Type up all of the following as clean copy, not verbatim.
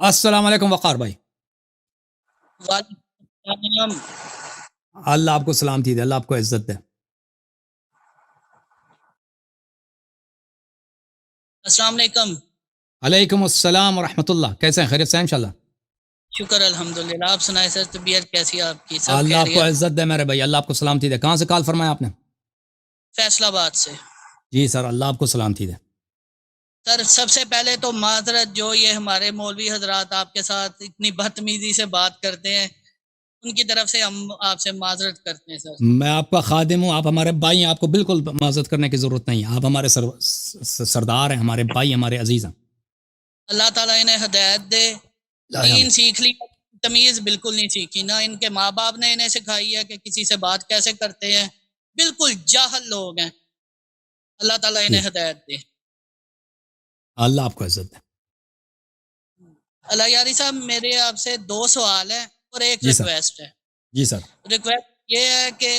السلام علیکم وقار بھائی. وعلیکم السلام۔ اللہ آپ کو سلامتی دے, اللہ آپ کو عزت دے. السلام علیکم۔ علیکم السلام ورحمۃ اللہ. کیسے ہیں؟ خیریت سے ہیں انشاءاللہ؟ شکر الحمدللہ۔ آپ سنائیں سر، طبیعت کیسی ہے آپ کی؟ سب اللہ آپ کو خیریت؟ عزت دے میرے بھائی, اللہ آپ کو سلامتی دے. کہاں سے کال فرمایا آپ نے؟ فیصل آباد سے۔ جی سر, اللہ آپ کو سلامتی دے. سر سب سے پہلے تو معذرت، جو یہ ہمارے مولوی حضرات آپ کے ساتھ اتنی بدتمیزی سے بات کرتے ہیں، ان کی طرف سے ہم آپ سے معذرت کرتے ہیں سر۔ میں آپ کا خادم ہوں, آپ ہمارے بھائی ہیں, آپ کو بالکل معذرت کرنے کی ضرورت نہیں ہے. آپ ہمارے سردار ہیں, ہمارے بھائی, ہمارے عزیز ہیں. اللہ تعالیٰ انہیں ہدایت دے۔ دین سیکھ لی، تمیز بالکل نہیں سیکھی، نہ ان کے ماں باپ نے انہیں سکھائی ہے کہ کسی سے بات کیسے کرتے ہیں، بالکل جاہل لوگ ہیں۔ اللہ تعالیٰ جی, انہیں ہدایت دے۔ اللہ آپ کو عزت دے. اللہ یاری صاحب، میرے آپ سے 2 سوال ہیں اور ایک جی سر. ریکویسٹ ہے۔ جی سر. ریکویسٹ یہ ہے کہ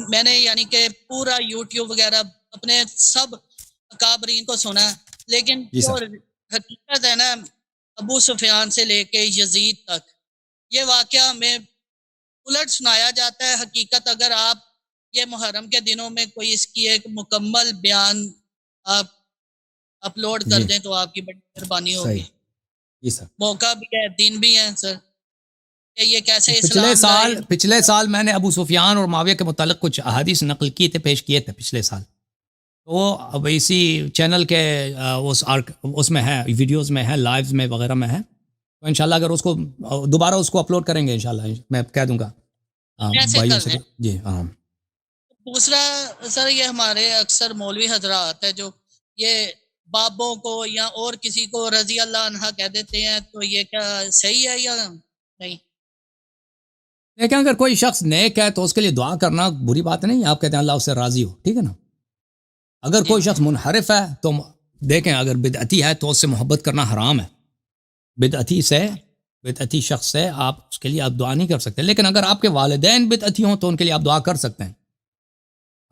میں نے یعنی کہ پورا یوٹیوب وغیرہ اپنے سب اکابرین کو سنا، لیکن جی جو سر. حقیقت ہے نا، ابو سفیان سے لے کے یزید تک یہ واقعہ ہمیں الٹ سنایا جاتا ہے۔ حقیقت اگر آپ یہ محرم کے دنوں میں کوئی اس کی ایک مکمل بیان آپ اپلوڈ کر جی دیں تو آپ کی بڑی مہربانی صحیح. ہوگی۔ جی سر. موقع بھی ہے، دن بھی ہے سر، کہ یہ کیسے اسلام پچھلے سال میں نے ابو سفیان اور معاویہ کے متعلق کچھ احادیث نقل کیے تھے, پیش کیے تھے پچھلے سال. تو اب اسی چینل کے اس میں ہے, ویڈیوز میں ہے, لائیوز میں وغیرہ میں ہے. تو انشاءاللہ اگر اس کو دوبارہ اس کو اپلوڈ کریں گے انشاءاللہ, میں کہہ دوں گا کیسے بھائیوں کر سے. رہے ہیں۔ جی ہاں. دوسرا سر، یہ ہمارے اکثر مولوی حضرات ہیں جو یہ بابوں کو یا اور کسی کو رضی اللہ عنہ کہہ دیتے ہیں، تو یہ کیا صحیح ہے یا نہیں؟ لیکن اگر کوئی شخص نیک ہے تو اس کے لیے دعا کرنا بری بات نہیں. آپ کہتے ہیں اللہ اس سے راضی ہو, ٹھیک ہے نا. اگر جی کوئی شخص منحرف ہے تو دیکھیں, اگر بدعتی ہے تو اس سے محبت کرنا حرام ہے. بدعتی شخص سے آپ اس کے لیے آپ دعا نہیں کر سکتے. لیکن اگر آپ کے والدین بدعتی ہوں تو ان کے لیے آپ دعا کر سکتے ہیں.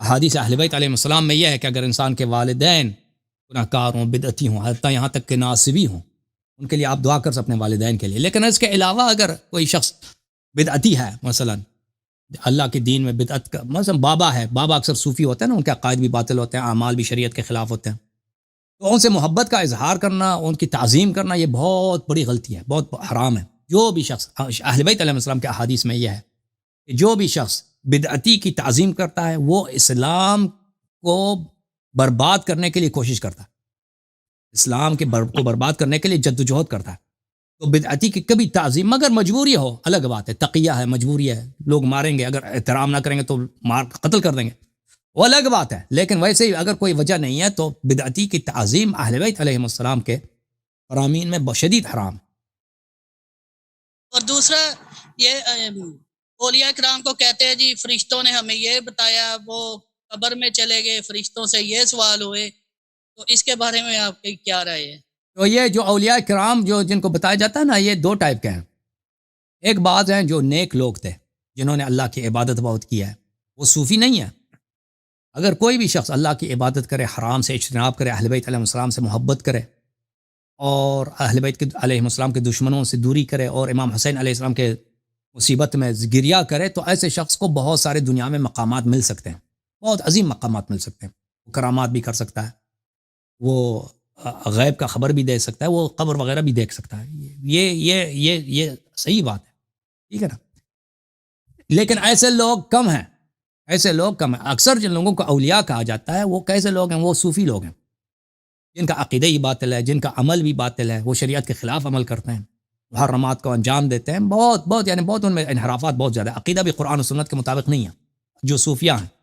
احادیث اہل بیت علیہ السلام میں یہ ہے کہ اگر انسان کے والدین گناہ کار ہوں, بدعتی ہوں, حتیٰ یہاں تک کہ ناصبی ہوں, ان کے لیے آپ دعا کر سکتے ہیں والدین کے لیے. لیکن اس کے علاوہ اگر کوئی شخص بدعتی ہے, مثلا اللہ کے دین میں بدعت کا, مثلا بابا ہے, بابا اکثر صوفی ہوتے ہیں نا, ان کے عقائد بھی باطل ہوتے ہیں, اعمال بھی شریعت کے خلاف ہوتے ہیں, تو ان سے محبت کا اظہار کرنا, ان کی تعظیم کرنا, یہ بہت بڑی غلطی ہے, بہت حرام ہے. جو بھی شخص, اہل بیت علیہ السلام کے احادیث میں یہ ہے کہ جو بھی شخص بدعتی کی تعظیم کرتا ہے وہ اسلام کو برباد کرنے کے لیے کوشش کرتا ہے, اسلام کو برباد کرنے کے لیے جدوجہد کرتا ہے. تو بدعتی کی کبھی تعظیم, مگر مجبوری ہو الگ بات ہے, تقیہ ہے, مجبوری ہے, لوگ ماریں گے, اگر احترام نہ کریں گے تو قتل کر دیں گے, وہ الگ بات ہے. لیکن ویسے ہی اگر کوئی وجہ نہیں ہے تو بدعتی کی تعظیم اہل بیت علیہ السلام کے فرامین میں شدید حرام. اور دوسرا یہ اولیاء کرام کو کہتے ہیں جی فرشتوں نے ہمیں یہ بتایا، وہ قبر میں چلے گئے, فرشتوں سے یہ سوال ہوئے، تو اس کے بارے میں آپ کی کیا رائے ہے؟ تو یہ جو اولیاء کرام جو جن کو بتایا جاتا ہے نا, یہ 2 ٹائپ کے ہیں. ایک بعض ہیں جو نیک لوگ تھے, جنہوں نے اللہ کی عبادت بہت کی ہے, وہ صوفی نہیں ہے. اگر کوئی بھی شخص اللہ کی عبادت کرے, حرام سے اجتناب کرے, اہل بیت علیہ السلام سے محبت کرے, اور اہل بیت علیہ السلام کے دشمنوں سے دوری کرے, اور امام حسین علیہ السلام کے مصیبت میں گریہ کرے, تو ایسے شخص کو بہت سارے دنیا میں مقامات مل سکتے ہیں, بہت عظیم مقامات مل سکتے ہیں. وہ کرامات بھی کر سکتا ہے, وہ غیب کا خبر بھی دے سکتا ہے, وہ قبر وغیرہ بھی دیکھ سکتا ہے. یہ صحیح بات ہے, ٹھیک ہے نا. لیکن ایسے لوگ کم ہیں, اکثر جن لوگوں کو اولیاء کہا جاتا ہے وہ کیسے لوگ ہیں؟ وہ صوفی لوگ ہیں, جن کا عقیدہ ہی باطل ہے, جن کا عمل بھی باطل ہے, وہ شریعت کے خلاف عمل کرتے ہیں, محرمات کو انجام دیتے ہیں, بہت ان میں انحرافات بہت زیادہ. عقیدہ بھی قرآن و سنت کے مطابق نہیں ہے. جو صوفیاء ہیں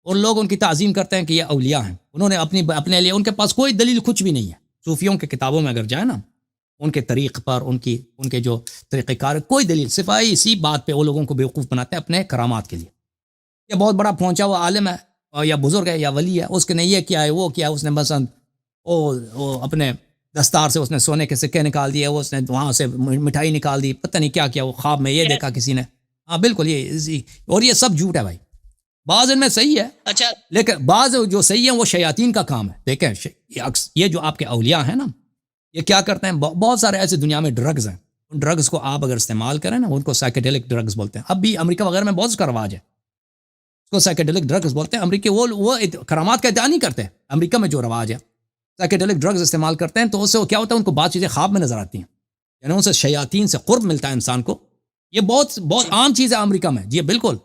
اور لوگ ان کی تعظیم کرتے ہیں کہ یہ اولیاء ہیں, انہوں نے اپنے لیے, ان کے پاس کوئی دلیل کچھ بھی نہیں ہے. صوفیوں کے کتابوں میں اگر جائیں نا, ان کے طریق پر, ان کے جو طریقہ کار, کوئی دلیل, صفائی اسی بات پہ وہ لوگوں کو بیوقوف بناتے ہیں اپنے کرامات کے لیے. یہ بہت بڑا پہنچا ہوا عالم ہے, یا بزرگ ہے, یا ولی ہے, اس نے یہ کیا ہے, وہ کیا ہے, اس نے مثلا وہ اپنے دستار سے اس نے سونے کے سکے نکال دیے, اس نے وہاں سے مٹھائی نکال دی, پتہ نہیں کیا کیا, وہ خواب میں یہ دیکھا کسی نے. ہاں بالکل, اور یہ سب جھوٹ ہے بھائی. بعض ان میں صحیح ہے, اچھا، لیکن بعض جو صحیح ہیں وہ شیاطین کا کام ہے. دیکھیں, یہ جو آپ کے اولیاء ہیں نا, یہ کیا کرتے ہیں، بہت سارے ایسے دنیا میں ڈرگز ہیں، ان ڈرگز کو آپ اگر استعمال کریں نا، ان کو سائیکیڈیلک ڈرگز بولتے ہیں. اب بھی امریکہ وغیرہ میں بہت اس کا رواج ہے، اس کو سائیکیڈیلک ڈرگز بولتے ہیں. امریکہ وہ کرامات کا ادعا نہیں کرتے. امریکہ میں جو رواج ہے سائیکیڈیلک ڈرگز استعمال کرتے ہیں، تو اس سے کیا ہوتا ہے، ان کو بعض چیزیں خواب میں نظر آتی ہیں، یعنی ان سے شیاطین سے قرب ملتا ہے انسان کو. یہ بہت عام چیز ہے امریکہ میں. جی بالکل،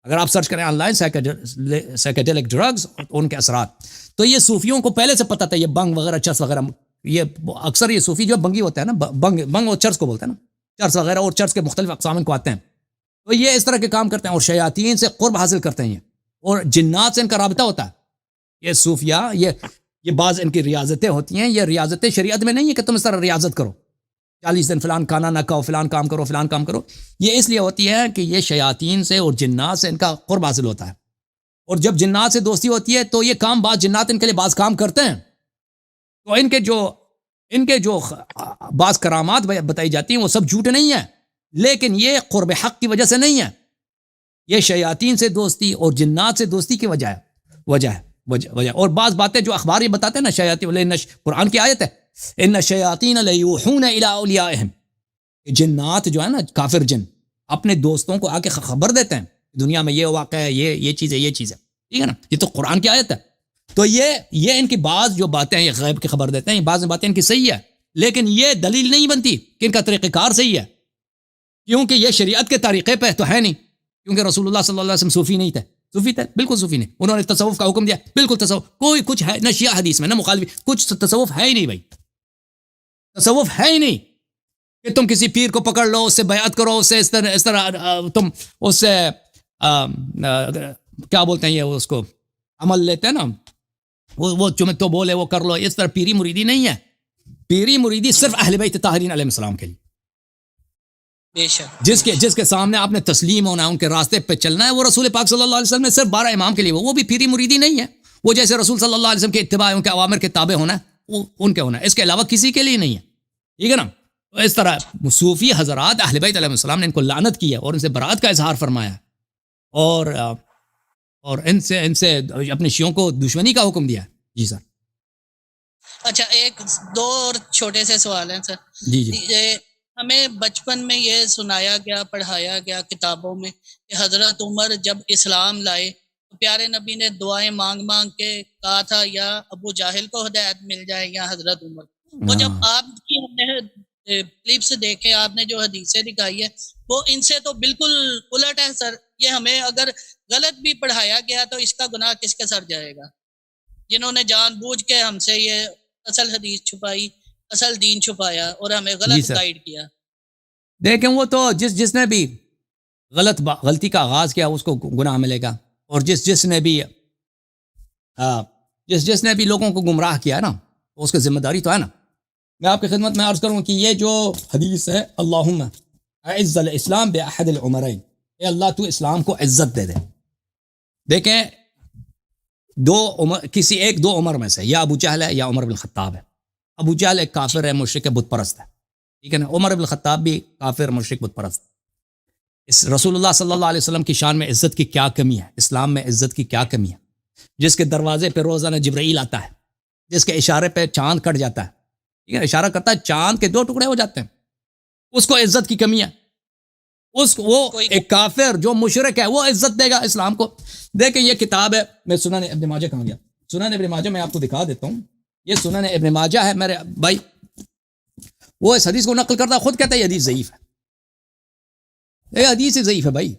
اگر آپ سرچ کریں آن لائن سائیکیڈیلک ڈرگز اور ان کے اثرات، تو یہ صوفیوں کو پہلے سے پتہ تھا. یہ بنگ وغیرہ، چرس وغیرہ، یہ اکثر یہ صوفی جو بنگی ہوتا ہے نا، بنگ اور چرس کو بولتے ہیں نا، چرس وغیرہ اور چرس کے مختلف اقسام کو آتے ہیں، تو یہ اس طرح کے کام کرتے ہیں اور شیاطین سے قرب حاصل کرتے ہیں. یہ اور جنات سے ان کا رابطہ ہوتا ہے. یہ صوفیاء، یہ بعض ان کی ریاضتیں ہوتی ہیں. یہ ریاضتیں شریعت میں نہیں ہے کہ تم اس طرح ریاضت کرو، 40 دن فلان کھانا نہ کھاؤ، فلان کام کرو، فلان کام کرو. یہ اس لیے ہوتی ہے کہ یہ شیاطین سے اور جنات سے ان کا قرب حاصل ہوتا ہے. اور جب جنات سے دوستی ہوتی ہے تو یہ کام بعض جنات ان کے لیے بعض کام کرتے ہیں. تو ان کے جو بعض کرامات بتائی جاتی ہیں وہ سب جھوٹ نہیں ہیں، لیکن یہ قرب حق کی وجہ سے نہیں ہے. یہ شیاطین سے دوستی اور جنات سے دوستی کی وجہ ہے. اور بعض باتیں جو اخبار یہ بتاتے ہیں نا، شیاطین، قرآن کی آیت ہے، ان الشیاطین لیوحون الی اولیائہم، جنات جو ہے نا، کافر جن اپنے دوستوں کو آ کے خبر دیتے ہیں دنیا میں یہ واقع ہے، یہ چیز ہے، ٹھیک ہے نا. یہ تو قرآن کی آیت ہے. تو یہ ان کی بعض جو باتیں ہیں، یہ غیب کی خبر دیتے ہیں. بعض باتیں ان کی صحیح ہے، لیکن یہ دلیل نہیں بنتی کہ ان کا طریقہ کار صحیح ہے، کیونکہ یہ شریعت کے طریقے پہ تو ہے نہیں. کیونکہ رسول اللہ صلی اللہ علیہ وسلم صوفی نہیں تھے. صوفی تھے، بالکل صوفی نہیں. انہوں نے تصوف کا حکم دیا، بالکل تصوف کوئی کچھ ہے نہ شیعہ حدیث میں نہ مخالف، کچھ تصوف ہے ہی نہیں بھائی. تصوف ہے ہی نہیں کہ تم کسی پیر کو پکڑ لو، اس سے بیعت کرو، اس سے اس طرح تم اس سے کیا بولتے ہیں، یہ اس کو عمل لیتے ہیں نا، وہ تمہیں تو بولے وہ کر لو. اس طرح پیری مریدی نہیں ہے. پیری مریدی صرف اہل بیت طاہرین علیہ السلام کے لیے، جس کے سامنے آپ نے تسلیم ہونا ہے، ان کے راستے پہ چلنا ہے. وہ رسول پاک صلی اللہ علیہ وسلم نے صرف 12 امام کے لیے، وہ بھی پیری مریدی نہیں ہے. وہ جیسے رسول صلی اللہ علیہ وسلم کے اتباع، ان کے اوامر کے تابع ہونا ہے، وہ ان کے ہونا ہے، اس کے علاوہ کسی کے لیے نہیں ہے. ٹھیک ہے نا. تو اس طرح صوفی حضرات اہل بیت علیہ السلام نے ان کو لعنت کی ہے اور ان سے برات کا اظہار فرمایا اور ان سے اپنے شیعوں کو دشمنی کا حکم دیا. جی سر. اچھا، ایک دو اور چھوٹے سے سوال ہیں سر. جی. ہمیں بچپن میں یہ سنایا گیا، پڑھایا گیا کتابوں میں کہ حضرت عمر جب اسلام لائے تو پیارے نبی نے دعائیں مانگ مانگ کے کہا تھا، یا ابو جاہل کو ہدایت مل جائے یا حضرت عمر. وہ جب آپ کی ہم نے کلپس دیکھے، آپ نے جو حدیثیں دکھائی ہے، وہ ان سے تو بالکل الٹ ہے سر. یہ ہمیں اگر غلط بھی پڑھایا گیا تو اس کا گناہ کس کے سر جائے گا؟ جنہوں نے جان بوجھ کے ہم سے یہ اصل حدیث چھپائی، اصل دین چھپایا اور ہمیں غلط گائیڈ کیا. دیکھیں، وہ تو جس نے بھی غلطی کا آغاز کیا اس کو گناہ ملے گا، اور جس نے بھی لوگوں کو گمراہ کیا نا، اس کی ذمہ داری تو ہے نا. میں آپ کی خدمت میں عرض کروں کہ یہ جو حدیث ہے، اللہم اعز الاسلام باحد العمرین، اے اللہ تو اسلام کو عزت دے دے. دیکھیں، کسی دو عمر میں سے، یا ابو جہل ہے یا عمر بن الخطاب ہے. ابو جہل ایک کافر ہے، مشرک ہے، بت پرست ہے. ٹھیک ہے نا. عمر بن الخطاب بھی کافر، مشرک، بت پرست. اس رسول اللہ صلی اللہ علیہ وسلم کی شان میں عزت کی کیا کمی ہے؟ اسلام میں عزت کی کیا کمی ہے؟ جس کے دروازے پہ روزانہ جبرائیل آتا ہے، جس کے اشارے پہ چاند کٹ جاتا ہے، ٹھیک ہے، اشارہ کرتا ہے چاند کے 2 ٹکڑے ہو جاتے ہیں، اس کو عزت کی کمی ہے. وہ ایک کافر جو مشرک ہے وہ عزت دے گا اسلام کو؟ دیکھیں، یہ کتاب ہے، میں سنن ابن ماجہ کہاں گیا، سنن ابن ماجہ میں آپ کو دکھا دیتا ہوں. یہ سنن ابن ماجہ ہے میرے بھائی. وہ اس حدیث کو نقل کرتا ہے، خود کہتا ہے یہ حدیث ضعیف ہے. یہ حدیث ضعیف ہے بھائی.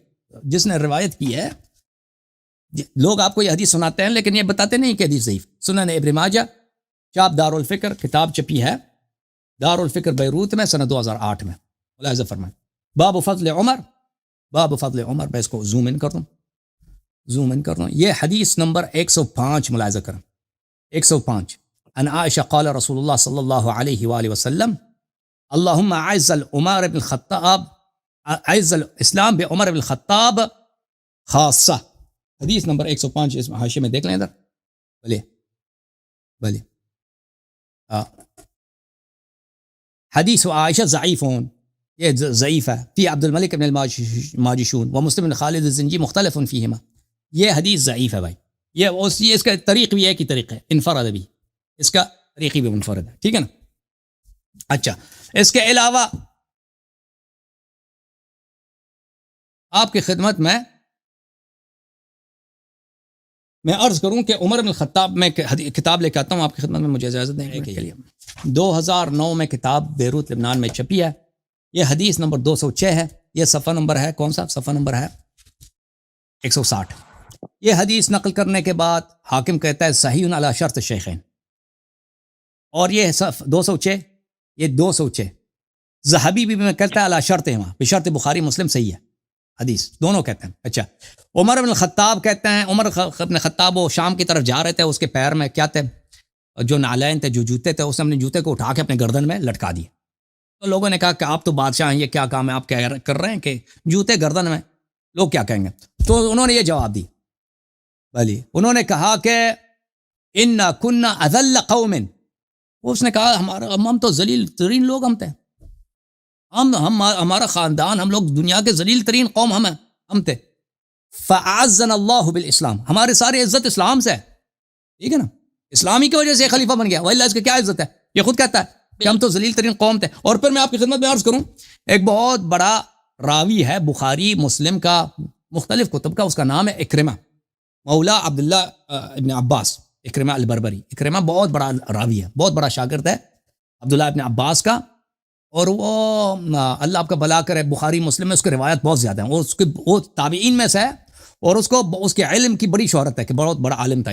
جس نے روایت کی ہے، لوگ آپ کو یہ حدیث سناتے ہیں لیکن یہ بتاتے نہیں کہ حدیث ضعیف. سنن ابن ماجہ، چاپ دار الفکر، کتاب چپی ہے دار الفکر بیروت میں سنہ 2008 میں. ملاحظہ فرمائیں، باب فضل عمر، باب فضل عمر. میں اس کو زوم ان کر دوں. یہ حدیث نمبر 105 ملاحظہ کریں، 105. ان عائشہ قال رسول اللہ صلی اللہ علیہ وآلہ وسلم اللہم اعز العمر بن الخطاب، اعز الاسلام بعمر بن الخطاب خاصہ. حدیث نمبر 105 اس حاشیے میں دیکھ لیں ادھر. بلے حدیث عائشہ ضعیفون، یہ ضعیف ہے. فی عبد الملک بن الماجشون و مسلم بن خالد الزنجی مختلف فیہما. یہ حدیث ضعیف ہے بھائی. یہ اس کا طریق بھی ایک ہی طریقہ ہے، انفرد بھی، اس کا طریق بھی منفرد ہے. ٹھیک ہے نا. اچھا، اس کے علاوہ آپ کی خدمت میں عرض کروں کہ عمر بن الخطاب میں کتاب لے کے آتا ہوں آپ کی خدمت میں، مجھے اجازت دیں کہ 2009 میں کتاب بیروت لبنان میں چھپی ہے. یہ حدیث نمبر 206 ہے. یہ صفحہ نمبر ہے کون سا صفحہ نمبر ہے 160. یہ حدیث نقل کرنے کے بعد حاکم کہتا ہے صحیح علی شرط الشیخین، اور یہ 206 یہ 206 ذہبی بھی میں کہتا ہے علی شرط ہے، وہاں بشرط بخاری مسلم صحیح ہے حدیث، دونوں کہتے ہیں. اچھا، عمر بن الخطاب کہتے ہیں، عمر بن الخطاب وہ شام کی طرف جا رہے تھے، اس کے پیر میں کیا تھے، جو نالین تھے، جو جوتے تھے، اس نے اپنے جوتے کو اٹھا کے اپنے گردن میں لٹکا دیے. تو لوگوں نے کہا کہ آپ تو بادشاہ ہیں، یہ کیا کام ہے آپ کر رہے ہیں کہ جوتے گردن میں، لوگ کیا کہیں گے. تو انہوں نے یہ جواب دی، بلی انہوں نے کہا کہ انا کنا اذل قوم، اس نے کہا ہم تو ذلیل ترین لوگ ہم تھے، ہمارا خاندان، ہم لوگ دنیا کے ذلیل ترین قوم ہم تھے. فاعزنا اللہ بالاسلام، ہمارے سارے عزت اسلام سے ہے، ٹھیک ہے نا، اسلامی کی وجہ سے خلیفہ بن گیا، واللہ اس کی کیا عزت ہے، یہ خود کہتا ہے کہ ہم تو ذلیل ترین قوم تھے. اور پھر میں آپ کی خدمت میں عرض کروں، ایک بہت بڑا راوی ہے بخاری مسلم کا، مختلف کتب کا، اس کا نام ہے اکرمہ مولا عبداللہ ابن عباس، اکرمہ البربری. اکرمہ بہت بڑا راوی ہے، بہت بڑا شاگرد ہے عبداللہ ابن عباس کا، اور وہ اللہ آپ کا بھلا کرے، بخاری مسلم میں اس کی روایت بہت زیادہ ہیں، وہ تابعین میں سے ہے، اور اس کے علم کی بڑی شہرت ہے کہ بہت بڑا عالم تھا.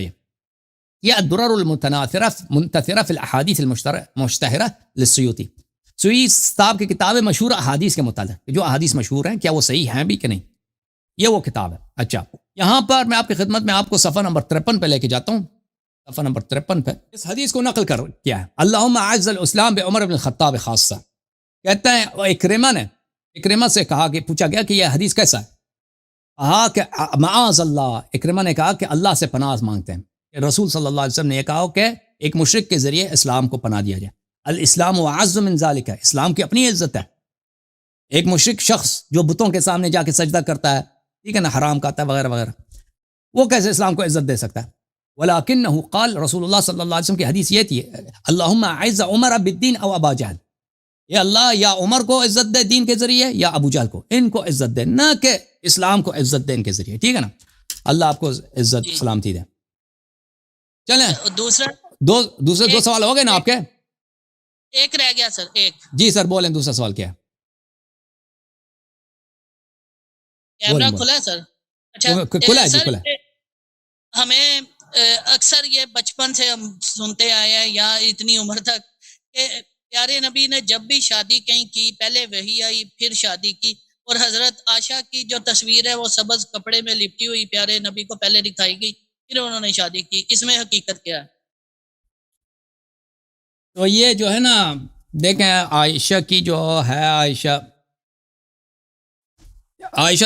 یہ الدرر المنتثرہ فی الاحادیث المشتہرہ للسیوطی، سیوطی صاحب کی کتاب ہے مشہور احادیث کے متعلق، جو احادیث مشہور ہیں کیا وہ صحیح ہیں بھی کہ نہیں، یہ وہ کتاب ہے. اچھا، یہاں پر میں آپ کی خدمت میں آپ کو صفحہ نمبر 53 پہ لے کے جاتا ہوں. صفحہ نمبر 53 پہ اس حدیث کو نقل کر کیا ہے، اللہم اعز الاسلام بعمر بن الخطاب خاصہ. کہتے ہیں اکرمہ سے کہا کہ پوچھا گیا کہ یہ حدیث کیسا ہے، کہا کہ معاذ اللہ، اکرمہ نے کہا کہ اللہ سے پناہ مانگتے ہیں کہ رسول صلی اللہ علیہ وسلم نے یہ کہا کہ ایک مشرک کے ذریعے اسلام کو پناہ دیا جائے. الاسلام اعز من ذالک، اسلام کی اپنی عزت ہے. ایک مشرک شخص جو بتوں کے سامنے جا کے سجدہ کرتا ہے، ٹھیک ہے نا، حرام کھاتا ہے وغیرہ وغیرہ، وہ کیسے اسلام کو عزت دے سکتا ہے. ولکنہ قال، رسول اللہ صلی اللہ علیہ وسلم کی حدیث یہ تھی، اللہم اعز عمر بالدین او ابا جہل، یا اللہ یا عمر کو عزت دے دین کے ذریعے، یا ابو جہل کو، ان کو عزت دے، نہ کہ اسلام کو عزت دے ان کے ذریعے، ٹھیک ہے نا. اللہ آپ کو عزت سلامتی دے. چلیں دوسرے دو سوال ہو گئے نا آپ کے، ایک رہ گیا سر، ایک. جی سر بولیں، دوسرا سوال کیا ہے؟ کیمرہ کھلا ہے سر؟ اچھا کھلا ہے جی، سر، کھلا ہے. ہمیں اکثر یہ بچپن سے ہم سنتے آئے ہیں یا اتنی عمر تک کہ پیارے نبی نے جب بھی شادی کہیں کی، پہلے وحی آئی پھر شادی کی، اور حضرت عائشہ کی جو تصویر ہے وہ سبز کپڑے میں لپٹی ہوئی پیارے نبی کو پہلے دکھائی گئی، پھر انہوں نے شادی کی. اس میں حقیقت کیا ہے؟ تو یہ جو ہے نا، دیکھیں عائشہ کی جو ہے، عائشہ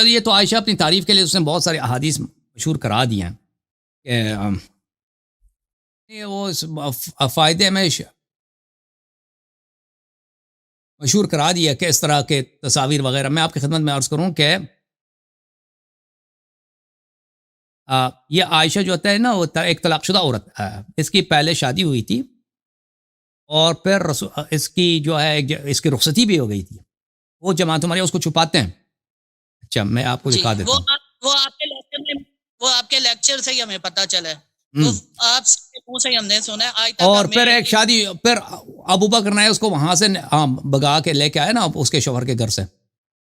یہ تو عائشہ اپنی تعریف کے لیے اس نے بہت سارے احادیث مشہور کرا دی ہیں کہ وہ فائدے میں مشہور کرا دیا کہ اس طرح کے تصاویر وغیرہ. میں آپ کی خدمت میں عرض کروں کہ یہ عائشہ جو ہوتا ہے نا، وہ ایک طلاق شدہ عورت ہے، اس کی پہلے شادی ہوئی تھی، اور پھر اس کی جو ہے اس کی رخصتی بھی ہو گئی تھی. وہ جماعت ہمارے اس کو چھپاتے ہیں. اچھا میں آپ کو دکھا دیتا ہوں، وہ آپ کے لیکچر سے ہی ہمیں پتہ چلا ہے، آپ کے منہ سے ہم نے سنا ہے آج تک. اور پھر ایک شادی، پھر ابو بکر نے اس کو وہاں سے بگا کے لے کے آیا نا اس کے شوہر کے گھر سے،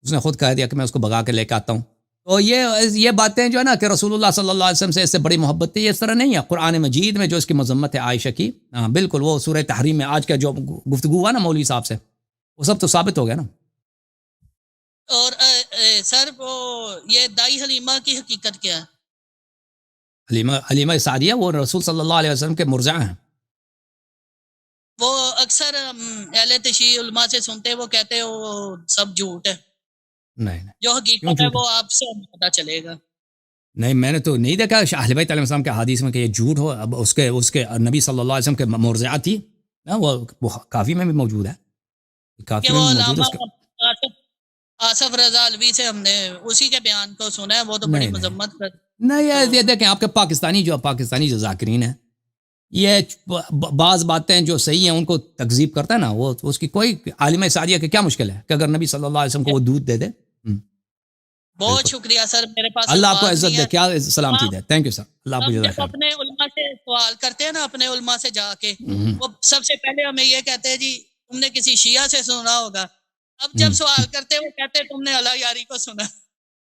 اس نے خود کہہ دیا کہ میں اس کو بگا کے لے کے آتا ہوں. تو یہ باتیں جو ہے نا کہ رسول اللہ صلی اللہ علیہ وسلم سے اس سے بڑی محبت تھی، یہ اس طرح نہیں ہے. قرآن مجید میں جو اس کی مذمت ہے عائشہ کی، بالکل وہ سورہ تحریم میں آج کا جو گفتگو ہوا نا مولوی صاحب سے، وہ سب تو ثابت ہو گیا نا. اور سر وہ یہ دائی حلیمہ کی حقیقت کیا ہے؟ حلیمہ سعدیہ وہ رسول صلی اللہ علیہ وسلم کے مرضع ہیں. وہ اکثر اہل تشیع علماء سے سنتے، وہ کہتے ہیں وہ سب جھوٹ ہے. نہیں جو حقیقت ہے وہ آپ سے پتہ چلے گا. نہیں، میں نے تو نہیں دیکھا اہل بیت علیہ السلام کے حدیث میں کہ یہ جھوٹ ہو. اب اس کے نبی صلی اللہ علیہ وسلم کے مرضعات تھی نا، وہ کافی میں بھی موجود ہے، کافی میں موجود ہے. آصف رضا الوی سے ہم نے اسی کے بیان کو سنا ہے، وہ تو بڑی مذمت کر. نہیں، یہ دیکھیں آپ کے پاکستانی جو ذاکرین ہیں، یہ بعض باتیں جو صحیح ہیں ان کو تکذیب کرتا ہے نا، وہ اس کی کوئی عالم سعدیہ کی کیا مشکل ہے کہ اگر نبی صلی اللہ علیہ وسلم کو وہ دودھ دے دے. بہت شکریہ سر، میرے پاس اللہ آپ کو الفاظ عزت نہیں دے، ہے. کیا سلامتی دے. تھینک یو سر، اللہ آپ کو ہم جزائے جب خیر. اپنے علماء سے سوال کرتے ہیں نا، اپنے علماء سے جا کے، وہ سب سے پہلے ہمیں یہ کہتے ہیں جی تم نے کسی شیعہ سے سنا ہوگا. اب جب سوال کرتے ہیں وہ کہتے ہیں تم نے اللہ یاری کو سنا.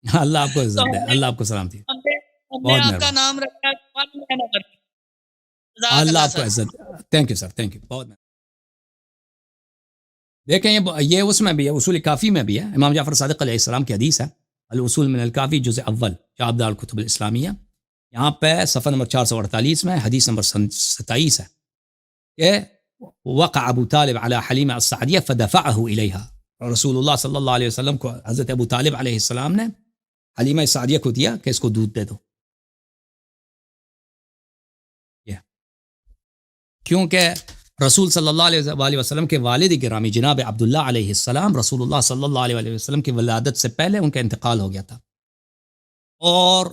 اللہ آپ کو تو عزت دے، ہم اللہ آپ کو سلامتی دے. نے بہت آپ کا مہربانی، نام رکھا ہے. جزاک اللہ اللہ آپ کو سر. عزت. Thank you sir, thank you, بہت مہربانی. دیکھیں یہ اس میں بھی ہے، اصول کافی میں بھی ہے. امام جعفر صادق علیہ السلام کی حدیث ہے، الاصول من الکافی جزء اول، شعب دار الکتب الاسلامیہ. یہاں پہ صفحہ نمبر 448 میں حدیث نمبر 27 ہے کہ وقع ابو طالب علی حلیمہ السعدیہ فدفعہ الیہا. رسول اللہ صلی اللہ علیہ وسلم کو حضرت ابو طالب علیہ السلام نے حلیمہ سعدیہ کو دیا کہ اس کو دودھ دے دو. کیونکہ رسول صلی اللہ علیہ وسلم کے والد گرامی جناب عبداللہ علیہ السلام رسول اللہ صلی اللہ علیہ وسلم کی ولادت سے پہلے ان کا انتقال ہو گیا تھا، اور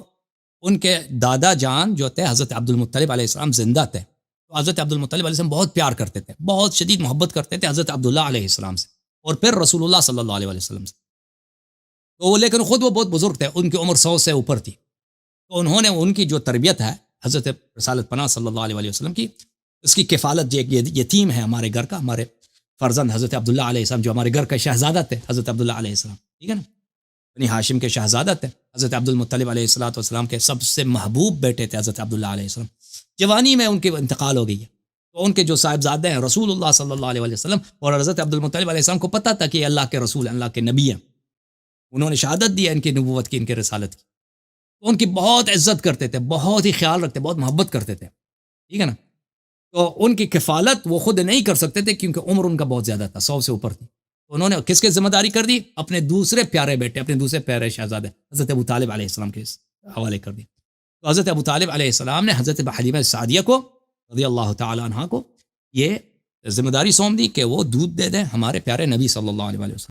ان کے دادا جان جو تھے حضرت عبد المطلب علیہ السلام زندہ تھے. تو حضرت عبد المطلب علیہ السلام بہت پیار کرتے تھے، بہت شدید محبت کرتے تھے حضرت عبداللہ علیہ السلام سے، اور پھر رسول اللہ صلی اللہ علیہ وسلم سے. تو لیکن خود وہ بہت بزرگ تھے، ان کی عمر 100 سے اوپر تھی. تو انہوں نے ان کی جو تربیت ہے حضرت رسالت پناہ صلی اللہ علیہ وسلم کی، اس کی کفالت جو ایک یتیم ہے ہمارے گھر کا، ہمارے فرزند حضرت عبداللہ علیہ السلام جو ہمارے گھر کا شہزادہ تھے، حضرت عبداللہ علیہ السلام، ٹھیک ہے نا، بنی ہاشم کے شہزادہ تھے. حضرت عبد المطلب علیہ السلام کے سب سے محبوب بیٹے تھے حضرت عبداللہ علیہ السلام. جوانی میں ان کے انتقال ہو گئی ہے. تو ان کے جو صاحبزادے ہیں رسول اللہ صلی اللہ علیہ وسلم اور حضرت عبد المطلب علیہ السلام کو پتہ تھا کہ یہ اللہ کے رسول ہیں، اللہ کے نبی ہیں. انہوں نے شہادت دی ہے ان کی نبوت کی، ان کے رسالت کی. تو ان کی بہت عزت کرتے تھے، بہت ہی خیال رکھتے، بہت محبت کرتے تھے، ٹھیک ہے نا. تو ان کی کفالت وہ خود نہیں کر سکتے تھے کیونکہ عمر ان کا بہت زیادہ تھا، 100 سے اوپر تھی. تو انہوں نے کس کے ذمہ داری کر دی؟ اپنے دوسرے پیارے بیٹے، اپنے دوسرے پیارے شہزادے حضرت ابو طالب علیہ السلام کے حوالے کر دی. تو حضرت ابو طالب علیہ السلام نے حضرت حلیمہ سعدیہ کو رضی اللہ تعالی عنہا کو یہ ذمہ داری سونپ دی کہ وہ دودھ دے دیں ہمارے پیارے نبی صلی اللہ علیہ وسلم.